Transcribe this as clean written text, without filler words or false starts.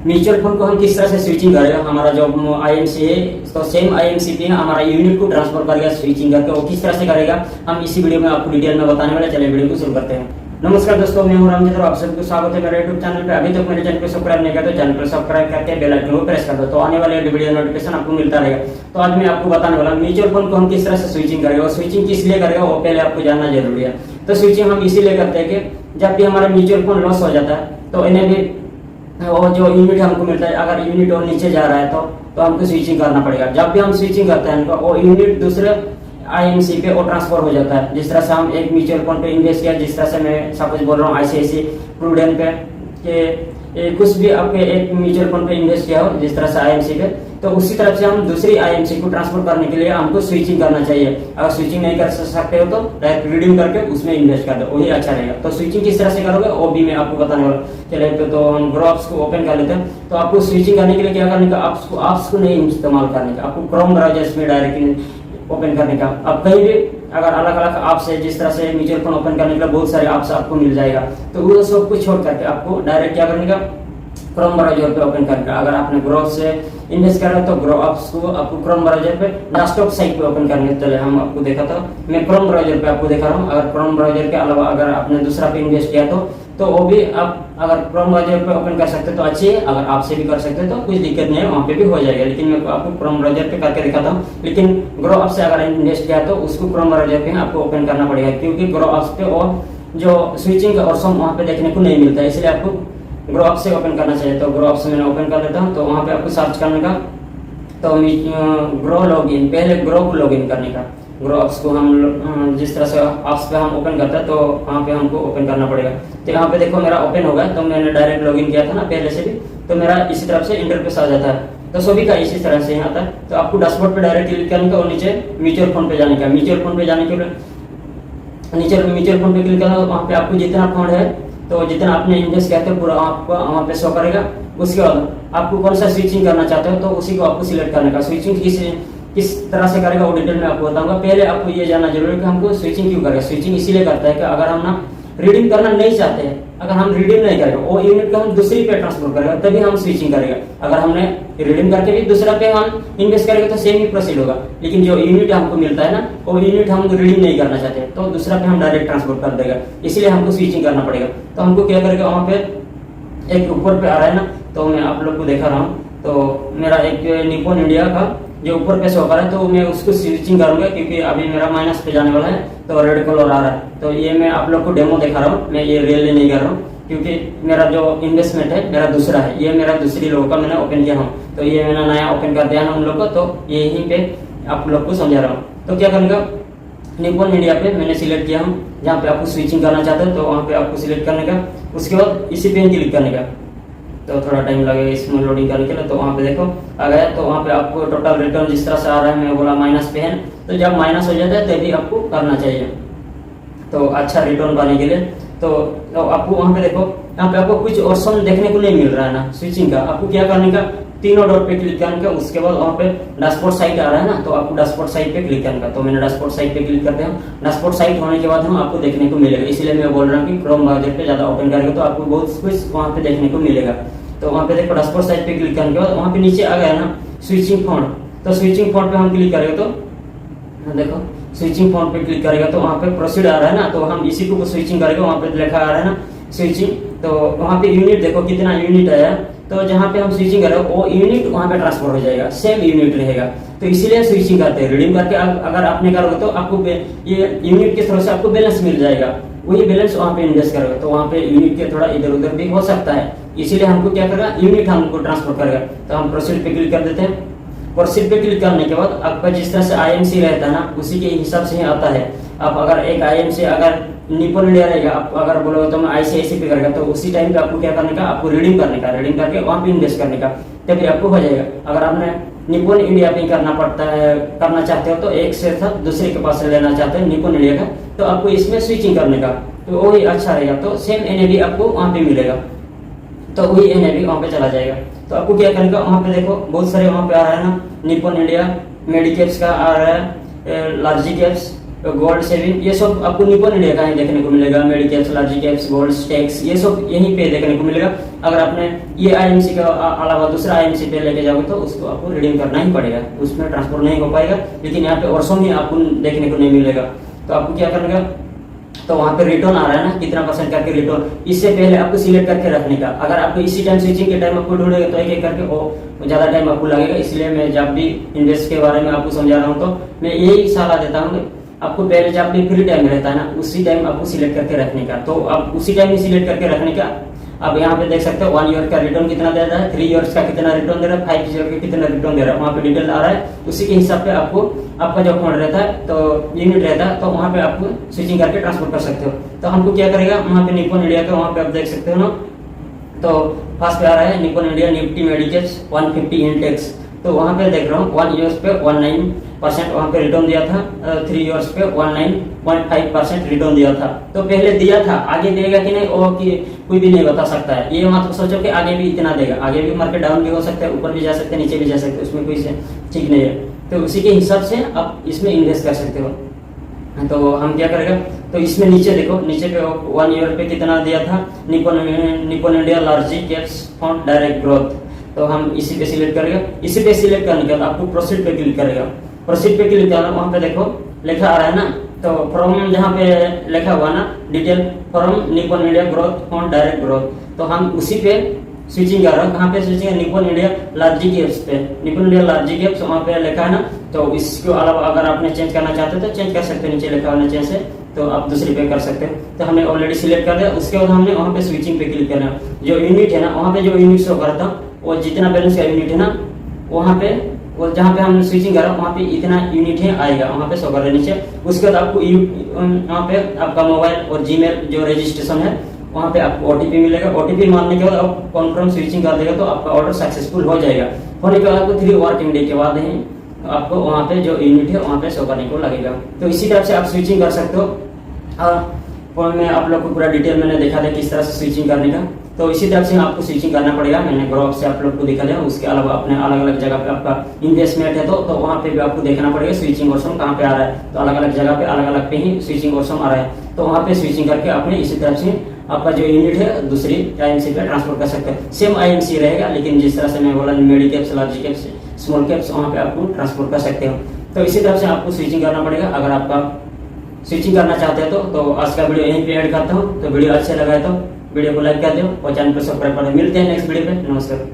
Mutual fund को हम किस तरह से स्विचिंग करेगा, हमारा जो आईएमसी है तो सेम आईएमसी पे हमारा यूनिट को ट्रांसफर करेगा स्विचिंग करके, वो किस तरह से करेगा हम इसी वीडियो में आपको डिटेल में बताने वाले। चलिए वीडियो को शुरू करते हैं। नमस्कार दोस्तों, मैं हूं रामजीत और आप सबको स्वागत है मेरे यूट्यूब चैनल पे। अभी तक मेरे चैनल को सब्सक्राइब नहीं किया तो चैनल को सब्सक्राइब करके बेल आइकन को प्रेस कर दो, तो आने वाले वीडियो नोटिफिकेशन आपको मिलता रहेगा। तो आज मैं आपको बताने वाला म्यूचुअल फंड को हम किस तरह से स्विचिंग करेगा और स्विचिंग किस लिए करेगा वो पहले आपको जानना जरूरी है। तो स्विचिंग हम इसीलिए करते हैं कि जब भी हमारा म्यूचुअल फंड लॉस हो जाता है तो इन्हें भी वो जो यूनिट हमको मिलता है, अगर यूनिट और नीचे जा रहा है तो हमको स्विचिंग करना पड़ेगा। जब भी हम स्विचिंग करते हैं वो यूनिट दूसरे आईएमसी पे और ट्रांसफर हो जाता है। जिस तरह से हम एक म्यूचुअल फंड पे इन्वेस्ट किया, जिस तरह से मैं सपोज बोल रहा हूँ आईसीआईसी प्रूडेंट पे कि कुछ भी आपके एक म्यूचुअल फंड पे इन्वेस्ट किया हो जिस तरह से आईएमसी पे, तो उसी तरफ से हम दूसरी आईएमसी को ट्रांसफर करने के लिए हमको स्विचिंग करना चाहिए। अगर स्विचिंग नहीं कर सकते हो तो डायरेक्ट रिडीम करके उसमें इन्वेस्ट कर दो, वही अच्छा रहेगा। तो स्विचिंग किस तरह से करोगे वो भी मैं आपको बताने वाला। चलिए तो हम ग्रोअप्स को ओपन कर लेते हैं। तो आपको स्विचिंग करने के लिए क्या करने का, आपको को नहीं इस्तेमाल करने का, आपको क्रोम ब्राउजर्स में डायरेक्टली ओपन करने का। अब कहीं भी अगर अलग अलग ऐप्स है, जिस तरह से म्यूचुअल फंड ओपन करने के लिए बहुत सारे ऐप्स आपको मिल जाएगा, तो वो सब कुछ छोड़ करके आपको डायरेक्ट क्या करने का, क्रोम ब्राउजर पे ओपन करने का। अगर आपने ग्रो से इन्वेस्ट कर रहे हो तो ग्रो ऐप्स को आपको क्रोम ब्राउजर पे डेस्कटॉप साइट पे ओपन करने के। चले हम आपको देखा था, मैं क्रोम ब्राउजर पे आपको दिखा रहा हूँ। अगर क्रोम ब्राउजर के अलावा अगर आपने दूसरा पे इन्वेस्ट किया तो वो भी आप अगर क्रोम ब्राउजर पे ओपन कर सकते तो अच्छी है, अगर आपसे भी कर सकते तो कुछ दिक्कत नहीं है, वहाँ पे भी हो जाएगा। लेकिन मैं आपको क्रोम ब्राउजर पे करके दिखाता हूँ। लेकिन ग्रो ऐप से अगर इन्वेस्ट किया तो उसको क्रोम ब्राउजर पे आपको ओपन करना पड़ेगा, क्योंकि ग्रो ऐप पे और जो स्विचिंग का ऑप्शन वहाँ पे देखने को नहीं मिलता है, इसलिए आपको ग्रो ऐप से ओपन करना चाहिए। तो ग्रो ऐप से मैंने ओपन कर देता हूँ। तो वहाँ पे आपको सर्च करने का, तो ग्रो लॉगिन, पहले ग्रो को लॉगिन करने का। ग्रो ऐप्स को हम जिस तरह से ऐप्स पे हम ओपन करते हैं तो वहाँ पे हमको ओपन करना पड़ेगा। तो यहाँ पे देखो मेरा ओपन हो गया, तो मैंने डायरेक्ट लॉगिन किया था ना पहले से भी, तो मेरा इसी तरफ से इंटरफेस आ जाता है। तो सभी का इसी तरह से आता है। तो आपको डैशबोर्ड पे डायरेक्ट क्लिक करने का और नीचे म्यूचुअल फंड पे जाने का। म्यूचुअल फंड पे जाने के लिए नीचे म्यूचुअल फंड पे क्लिक करना, वहाँ पे आपको जितना फंड है तो जितना आपने इन्वेस्ट किया था पूरा आपको वहाँ पे शो करेगा। उसके बाद आपको कौन सा स्विचिंग करना चाहते हो तो उसी को आपको सिलेक्ट करने का। स्विचिंग किस तरह से करेगा वो डिटेल में आपको बताऊंगा। पहले आपको ये जानना जरूरी है कि हमको स्विचिंग क्यों करेगा। स्विचिंग इसीलिए करता है कि अगर हम ना रीडिंग करना नहीं चाहते हैं, अगर हम रीडिंग नहीं करेगा वो यूनिट को हम दूसरी पे ट्रांसफर करेगा तभी हम स्विचिंग करेगा। अगर हमने रीडिंग करके भी दूसरा पे हम इन्वेस्ट करेंगे तो सेम ही प्रोसीड होगा। लेकिन जो यूनिट हमको मिलता है ना वो यूनिट हम रीडिंग नहीं करना चाहते तो दूसरा पे हम डायरेक्ट ट्रांसफर कर देगा, इसलिए हमको स्विचिंग करना पड़ेगा। तो हमको क्या करेगा, वहाँ पे एक ऊपर पे आ रहा है ना, तो मैं आप लोग को दिखा रहा हूँ। तो मेरा एक निप्पॉन इंडिया का जो ऊपर पे शो कर रहा है तो मैं उसको स्विचिंग करूंगा, क्योंकि अभी मेरा माइनस पे जाने वाला है तो रेड कलर आ रहा है। तो ये मैं आप लोग को डेमो दिखा रहा हूँ, मैं ये रियली नहीं कर रहा हूँ, क्योंकि मेरा जो इन्वेस्टमेंट है मेरा दूसरा है, ये मेरा दूसरी लोगों का मैंने ओपन किया हूँ। तो ये मैंने नया ओपन कर दिया ना उन लोग को, तो यहीं पे आप लोग को समझा रहा हूँ। तो क्या करेगा, निप्पॉन इंडिया पे मैंने सिलेक्ट किया हूँ, जहाँ पे आपको स्विचिंग करना चाहते हो तो वहाँ पे आपको सिलेक्ट करने का। उसके बाद इसी पे क्लिक करने का। तो थोड़ा टाइम लगेगा इसमें लोडिंग करने के लिए। तो वहाँ पे देखो आ गया, तो वहाँ पे आपको टोटल रिटर्न जिस तरह से आ रहा है, मैं बोला माइनस पे है, तो जब माइनस हो जाता है तभी आपको करना चाहिए तो अच्छा रिटर्न पाने के लिए। तो आपको वहाँ पे देखो, यहाँ पे आपको कुछ ऑप्शन देखने को नहीं मिल रहा है ना स्विचिंग का। आपको क्या करने का, तीनों डॉट पे क्लिक करने का। उसके बाद वहाँ पे डैशबोर्ड साइट आ रहा है ना, तो आपको डैशबोर्ड साइट पे क्लिक करने का। तो मैंने डैशबोर्ड साइट पे क्लिक करते हैं। डैशबोर्ड साइट होने के बाद हम आपको देखने को मिलेगा, इसलिए मैं बोल रहा हूँ कि क्रोम ब्राउजर पे ज्यादा ओपन करेंगे तो आपको बहुत कुछ वहाँ पे देखने को मिलेगा। तो वहाँ पे देखो डैशबोर्ड साइट पे क्लिक करने के बाद वहाँ पे नीचे आ गया ना स्विचिंग फंड। तो स्विचिंग फंड पे हम क्लिक करेंगे तो देखो स्विचिंग फंड पे क्लिक करेगा तो वहाँ पे प्रोसीड आ रहा है ना, तो हम इसी को स्विचिंग करेंगे। वहाँ पे लिखा आ रहा है ना स्विचिंग, तो वहाँ पे यूनिट देखो कितना यूनिट आया। तो जहाँ पे हम स्विचिंग करें वो यूनिट वहाँ पे ट्रांसफर हो जाएगा, सेम यूनिट रहेगा। तो इसीलिए स्विचिंग करते हैं। रिडीम करके अगर आपने करोगे तो आपको ये यूनिट के थ्रू से आपको बैलेंस मिल जाएगा, वही बैलेंस वहाँ पे इन्वेस्ट करोगे तो वहाँ पे यूनिट के थोड़ा इधर उधर भी हो सकता है, इसीलिए हमको क्या करेगा, यूनिट हमको ट्रांसफर करेगा। तो हम प्रोसीड पे क्लिक कर देते हैं। प्रोसीड पे क्लिक करने के बाद आपका जिस तरह से आईएमसी रहता है ना उसी के हिसाब से ही आता है। आप अगर एक आईएमसी अगर निप्पॉन इंडिया रहेगा, आप अगर बोलोगे तो मैं आईसीआईसी पे करेगा, तो उसी टाइम पे आपको क्या करने का, आपको रीडिंग करने का, रीडिंग करके वहाँ पे इन्वेस्ट करने का, तभी आपको हो जाएगा। अगर आपने निप्पॉन इंडिया पे करना पड़ता है, करना चाहते हो तो एक से था दूसरे के पास से लेना चाहते हैं निप्पॉन इंडिया का, तो आपको इसमें स्विचिंग करने का, तो वही अच्छा रहेगा। तो सेम एनएबी आपको वहाँ पे मिलेगा, तो वही एनएबी वहाँ पे चला जाएगा। तो आपको क्या करने का, वहाँ पे देखो बहुत सारे वहाँ पे आ रहा है ना, निप्पॉन इंडिया, मेडिकेप्स का आ रहा है, लार्जी कैप्स, गोल्ड सेविंग, ये सब आपको निप्पॉन इंडिया का ही देखने को मिलेगा। मेडिकेप्स, लार्जी कैप्स, गोल्ड स्टेक्स, ये सब यहीं पे देखने को मिलेगा। अगर आपने ये IMC के अलावा दूसरा IMC पे लेके जाओगे तो उसको आपको रिडीम करना ही पड़ेगा, उसमें ट्रांसफर नहीं हो पाएगा। लेकिन यहाँ पे वर्षों में आपको देखने को नहीं मिलेगा। तो आपको क्या करना है, तो वहाँ पे रिटर्न आ रहा है ना, कितना % करके रिटर्न, इससे पहले आपको सिलेक्ट करके रखने का। अगर आपको इसी टाइम स्विचिंग के टाइम आपको ढूंढेगा तो एक एक करके वो ज्यादा टाइम आपको लगेगा। इसलिए मैं जब भी इन्वेस्ट के बारे में आपको समझा रहा हूँ तो मैं यही सलाह देता हूँ, आपको पहले जब भी फ्री टाइम रहता है ना, उसी टाइम आपको सिलेक्ट करके रखने का। तो आप उसी टाइम ही सिलेक्ट करके रखने का। अब यहाँ पे देख सकते हो 1 ईयर का रिटर्न कितना दे रहा है, 3 इयर्स का कितना रिटर्न दे रहा है, 5 ईयर का कितना रिटर्न दे रहा है, वहाँ पे डिटेल आ रहा है। उसी के हिसाब से आपको आपका जो फंड रहता है तो यूनिट रहता है, तो वहाँ पे आपको स्विचिंग करके ट्रांसफर कर सकते हो। तो हमको क्या करेगा, वहाँ पे निप्पॉन इंडिया का वहाँ पे आप देख सकते हो ना, तो फर्स्ट पे आ रहा है निप्पॉन इंडिया निफ्टी मेडिकेट्स 150 इंडेक्स। तो वहाँ पे देख रहा हूँ 1 ईयर्स पे 19% वहाँ पे रिटर्न दिया था, 3 इयर्स पे 19.5% रिटर्न दिया था। तो पहले दिया था, आगे देगा कि नहीं वो कि कोई भी नहीं बता सकता है। ये मत सोचो कि आगे भी इतना देगा, आगे भी मार्केट डाउन भी हो सकता है, ऊपर भी जा सकते हैं, नीचे भी जा सकते हैं, उसमें कोई ठीक नहीं है। तो उसी के हिसाब से आप इसमें इन्वेस्ट कर सकते हो। तो हम क्या करेगा, तो इसमें नीचे देखो, नीचे पे 1 ईयर पे कितना दिया था, Nippon India large caps fund direct growth. तो हम इसी पे सिलेक्ट करेगा। इसी पे सिलेक्ट करने के बाद आपको प्रोसीड पे क्लिक करेगा। प्रोसीड पे क्लिक करना, वहाँ पे देखो लिखा आ रहा है ना, तो फ्रॉम जहाँ पे लिखा हुआ ना detail from Nippon India growth fund direct growth, तो हम उसी पे स्विचिंग कर रहे हैं। कहाँ पे स्विचिंग है, निप्पॉन इंडिया लार्ज कैप्स पे, निप्पॉन इंडिया लार्ज कैप्स वहाँ पे लिखा है ना। तो इसके अलावा अगर आपने चेंज करना चाहते हो तो चेंज कर सकते हो, नीचे लिखा हुआ चेंज है तो आप दूसरी पे कर सकते हो। तो हमने ऑलरेडी सिलेक्ट कर दिया। उसके बाद हमने वहाँ पे स्विचिंग पे क्लिक करना, जो यूनिट है ना, वहाँ पे जो यूनिट शो करता वो जितना बैलेंस का यूनिट है ना, वहाँ पे वो जहाँ पे हम स्विचिंग कर रहे हैं वहाँ पे इतना यूनिट है आएगा, वहाँ पे शो कर रहा है नीचे। उसके बाद आपको वहाँ पे आपका मोबाइल और जीमेल जो रजिस्ट्रेशन है वहाँ पे आपको OTP मिलेगा। OTP मारने के बाद आप कॉन्फर्म स्विचिंग कर देगा तो आपका ऑर्डर सक्सेसफुल हो जाएगा। होने के बाद आपको 3 वर्किंग डे के बाद ही आपको वहाँ पे जो यूनिट है वहाँ पे शो करने को लगेगा। तो इसी तरह से आप स्विचिंग कर सकते हो। और मैं आप लोग को पूरा डिटेल मैंने दिखा दिया किस तरह से स्विचिंग करने का। तो इसी तरह से आपको स्विचिंग करना पड़ेगा। मैंने ग्राफ से आप लोग को दिखा दिया। उसके अलावा अपने अलग अलग जगह पे आपका इन्वेस्टमेंट है तो वहाँ पे भी आपको देखना पड़ेगा स्विचिंग ऑप्शन कहाँ पे आ रहा है। तो अलग अलग जगह पे अलग अलग पे ही स्विचिंग ऑप्शन आ रहा है, तो वहाँ पे स्विचिंग करके आपने इसी तरह से आपका जो यूनिट है दूसरी IMC पे ट्रांसफर कर सकते हैं। सेम IMC रहेगा, लेकिन जिस तरह से मैं बोला मेडी caps, large caps, small caps, वहाँ पे आपको ट्रांसफर कर सकते हो। तो इसी तरह से आपको स्विचिंग करना पड़ेगा। अगर आपका स्विचिंग करना चाहते हैं तो आज का वीडियो यहीं पे ऐड करता हूँ। तो वीडियो अच्छा लगा है तो वीडियो को लाइक कर दो और चैनल को सब्सक्राइब कर दो। मिलते हैं नेक्स्ट वीडियो पे। नमस्कार।